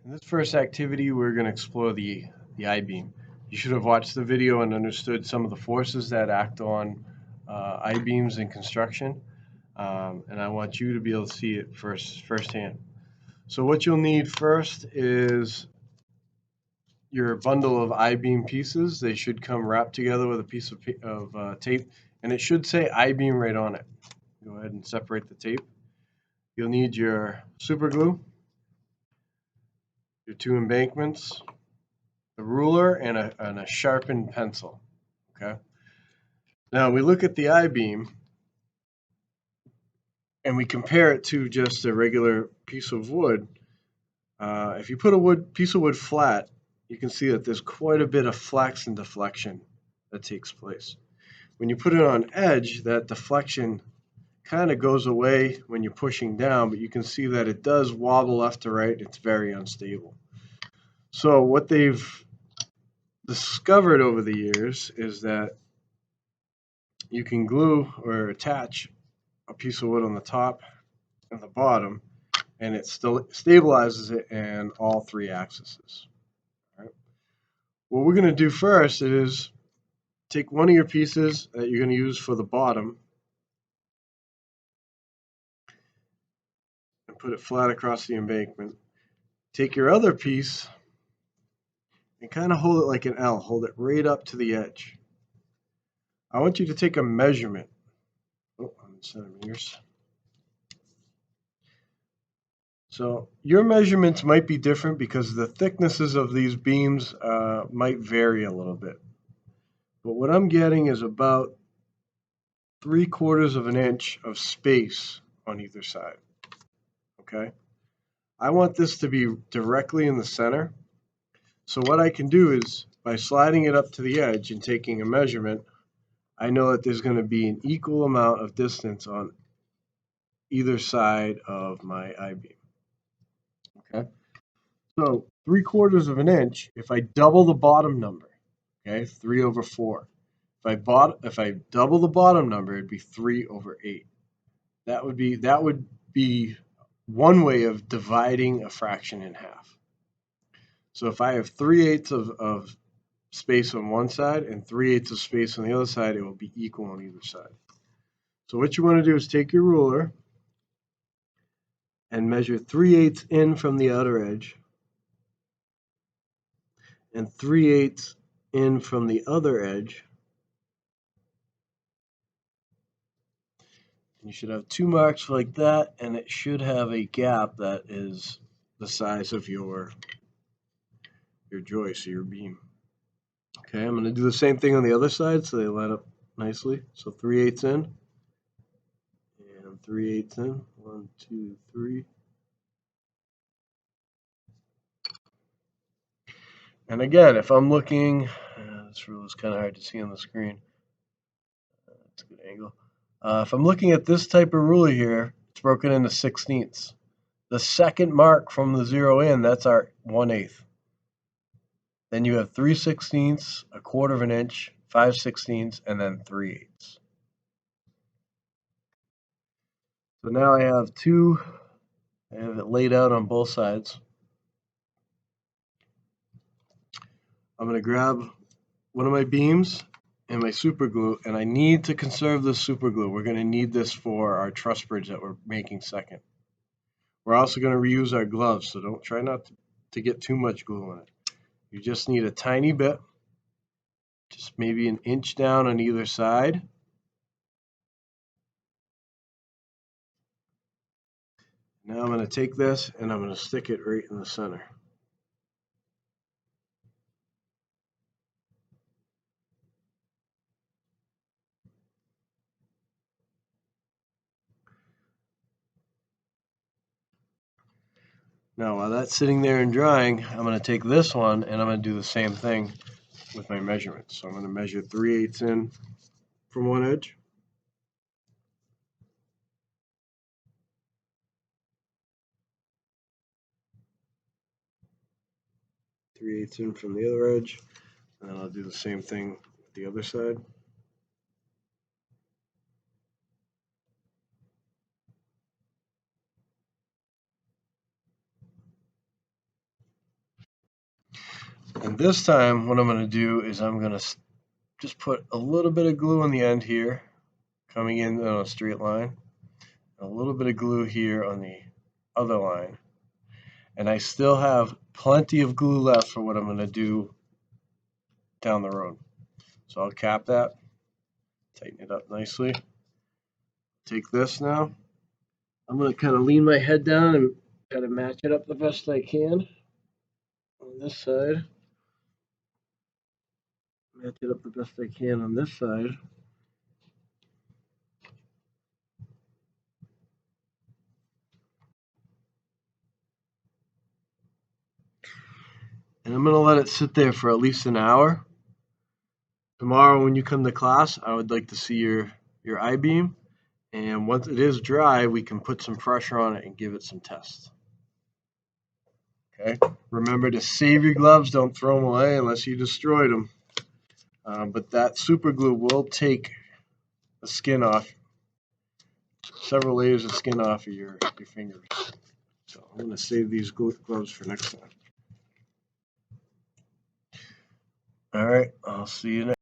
In this first activity, we're going to explore the I-beam. You should have watched the video and understood some of the forces that act on I-beams in construction, and I want you to be able to see it firsthand. So what you'll need first is your bundle of I-beam pieces. They should come wrapped together with a piece of tape, and it should say I-beam right on it. Go ahead and separate the tape. You'll need your super glue, your two embankments, a ruler, and a sharpened pencil. Okay. Now we look at the I-beam and we compare it to just a regular piece of wood. If you put a piece of wood flat, you can see that there's quite a bit of flex and deflection that takes place. When you put it on edge, that deflection kind of goes away when you're pushing down, but you can see that it does wobble left to right. It's very unstable. So what they've discovered over the years is that you can glue or attach a piece of wood on the top and the bottom, and it still stabilizes it in all three axes. All right. What we're going to do first is take one of your pieces that you're going to use for the bottom and put it flat across the embankment. Take your other piece and kind of hold it like an L. Hold it right up to the edge. I want you to take a measurement. Oh, I'm in centimeters. So your measurements might be different because the thicknesses of these beams might vary a little bit. But what I'm getting is about 3/4 of an inch of space on either side. Okay? I want this to be directly in the center. So what I can do is, by sliding it up to the edge and taking a measurement, I know that there's going to be an equal amount of distance on either side of my I-beam. Okay? So 3/4 of an inch, if I double the bottom number, okay, 3/4. If I double the bottom number, it'd be 3/8. That would be one way of dividing a fraction in half. So if I have 3/8 of space on one side and 3/8 of space on the other side, it will be equal on either side. So what you want to do is take your ruler and measure 3/8 in from the outer edge and 3/8 in from the other edge. You should have two marks like that, and it should have a gap that is the size of your joist or your beam. Okay, I'm going to do the same thing on the other side so they line up nicely. So 3/8 in and 3/8 in. 1, 2, 3. And again, if I'm looking, this rule is kind of hard to see on the screen. That's a good angle. If I'm looking at this type of ruler here, it's broken into 16ths. The second mark from the 0 in, that's our 1/8. Then you have 3/16, 1/4 of an inch, 5/16, and then 3/8. So now I have it laid out on both sides. I'm going to grab one of my beams and my super glue, and I need to conserve this super glue. We're going to need this for our truss bridge that we're making second. We're also going to reuse our gloves, so try not to get too much glue on it. You just need a tiny bit, just maybe an inch down on either side. Now I'm going to take this and I'm going to stick it right in the center. Now while that's sitting there and drying, I'm going to take this one and I'm going to do the same thing with my measurements. So I'm going to measure 3/8 in from one edge. 3/8 in from the other edge, and then I'll do the same thing with the other side. And this time what I'm going to do is I'm going to just put a little bit of glue on the end here, coming in on a straight line, a little bit of glue here on the other line, and I still have plenty of glue left for what I'm going to do down the road. So I'll cap that, tighten it up nicely. Take this now. I'm going to kind of lean my head down and try to match it up the best I can on this side. Match it up the best I can on this side. And I'm going to let it sit there for at least an hour. Tomorrow when you come to class, I would like to see your I-beam. And once it is dry, we can put some pressure on it and give it some tests. Okay. Remember to save your gloves. Don't throw them away unless you destroyed them. But that super glue will take the skin off, several layers of skin off of your fingers. So I'm going to save these gloves for next time. All right. I'll see you next.